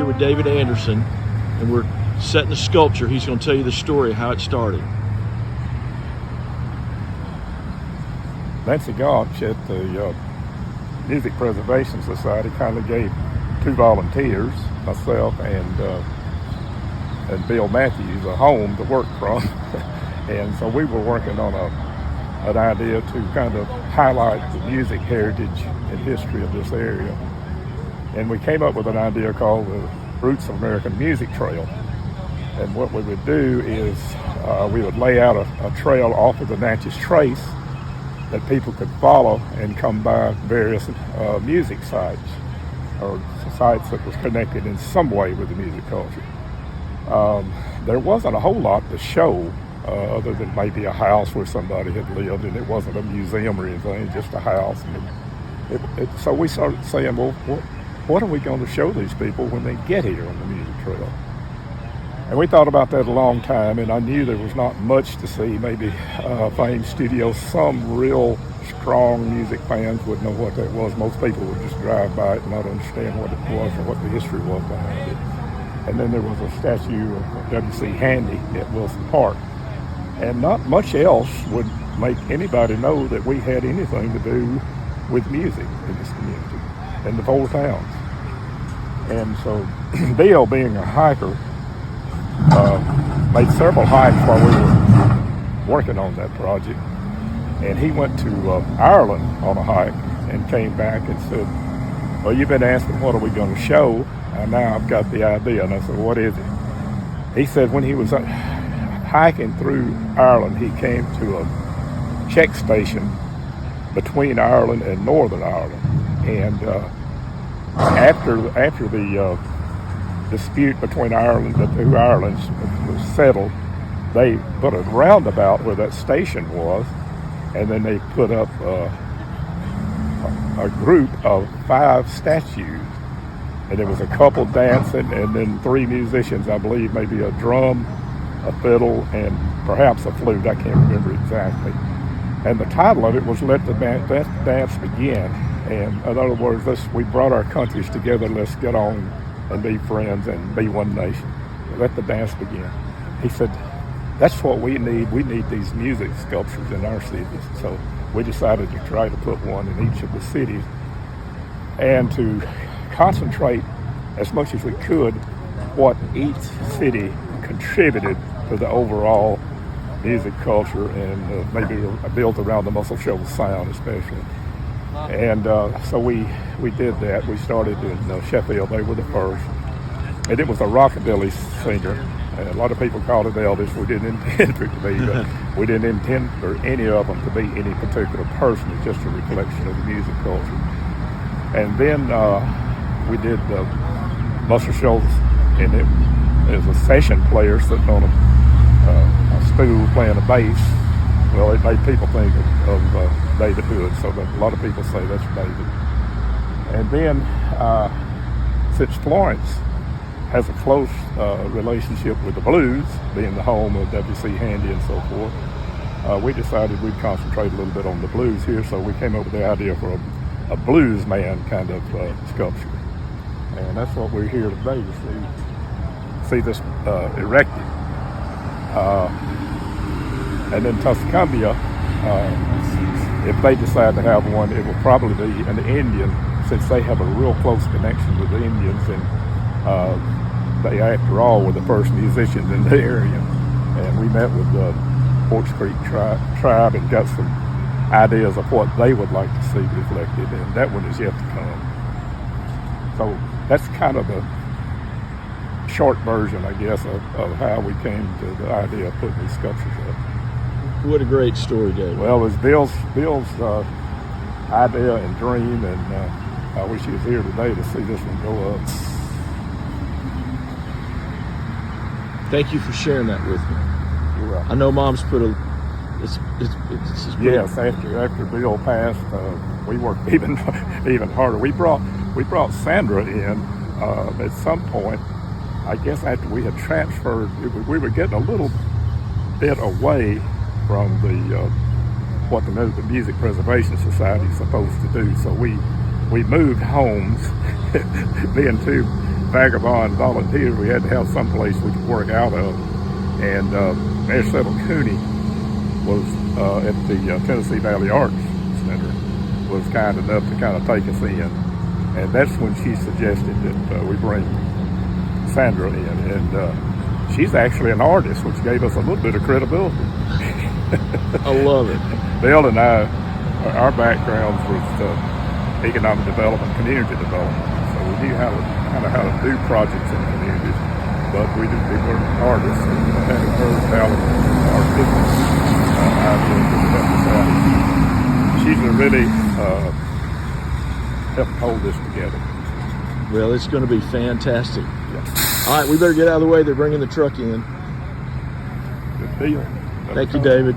with David Anderson, and we're setting the sculpture. He's going to tell you the story of how it started. Nancy Gotch at the Music Preservation Society kindly gave 2 volunteers, myself and Bill Matthews, a home to work from. And so we were working on an idea to kind of highlight the music heritage and history of this area. And we came up with an idea called the Roots of American Music Trail. And what we would do is we would lay out a trail off of the Natchez Trace that people could follow and come by various music sites or sites that was connected in some way with the music culture. There wasn't a whole lot to show other than maybe a house where somebody had lived, and it wasn't a museum or anything, just a house. And so we started saying, well, what are we going to show these people when they get here on the music trail? And we thought about that a long time, and I knew there was not much to see. Maybe Fame Studios, some real strong music fans would know what that was. Most people would just drive by it and not understand what it was or what the history was behind it. And then there was a statue of W.C. Handy at Wilson Park. And not much else would make anybody know that we had anything to do with music in this community, in the 4 towns. And so Bill, being a hiker, made several hikes while we were working on that project. And he went to Ireland on a hike and came back and said, well, you've been asking what are we going to show, and now I've got the idea. And I said, what is it? He said when he was hiking through Ireland, he came to a check station between Ireland and Northern Ireland. And after the dispute between Ireland, the 2 Irelands was settled, they put a roundabout where that station was, and then they put up a group of 5 statues, and there was a couple dancing, and then 3 musicians, I believe, maybe a drum, a fiddle, and perhaps a flute. I can't remember exactly. And the title of it was Let the Dance Begin. And in other words, we brought our countries together. Let's get on and be friends and be one nation. Let the dance begin. He said, that's what we need. We need these music sculptures in our cities. So we decided to try to put one in each of the cities and to concentrate as much as we could what each city contributed to the overall music culture, and maybe built around the Muscle Shoals sound especially. And so we did that. We started in Sheffield. They were the first. And it was a rockabilly singer. And a lot of people called it Elvis. We didn't intend for it to be, but we didn't intend for any of them to be any particular person. It's just a reflection of the music culture. And then we did Muscle Shoals, and it was a session player sitting on a stool playing a bass. Well, it made people think of David Hood, so that a lot of people say that's David. And then, since Florence has a close relationship with the blues, being the home of W.C. Handy and so forth, we decided we'd concentrate a little bit on the blues here, so we came up with the idea for a blues man kind of sculpture. And that's what we're here today to see this erected. And then Tuscumbia, if they decide to have one, it will probably be an Indian, since they have a real close connection with the Indians, and they, after all, were the first musicians in the area. And we met with the Forks Creek tribe and got some ideas of what they would like to see reflected, and that one is yet to come. So that's kind of the short version, I guess, of how we came to the idea of putting these sculptures up. What a great story, David. Well, it was Bill's idea and dream, and I wish he was here today to see this one go up. Thank you for sharing that with me. You're welcome. I know Mom's put a. It's yes. After Bill passed, we worked even harder. We brought Sandra in at some point. I guess after we had transferred, we were getting a little bit away from what the Music Preservation Society is supposed to do. So we moved homes, being two vagabond volunteers, we had to have some place we could work out of. And Mayor Settle Cooney was at the Tennessee Valley Arts Center, was kind enough to kind of take us in. And that's when she suggested that we bring Sandra in. And she's actually an artist, which gave us a little bit of credibility. I love it. Bill and I, our backgrounds was economic development, community development. So we knew how to do projects in communities, but we were artists and had her talent, artistic ideas to help us out. She's really helped hold this together. Well, it's going to be fantastic. Yeah. All right, we better get out of the way. They're bringing the truck in. Good deal. Thank you, David.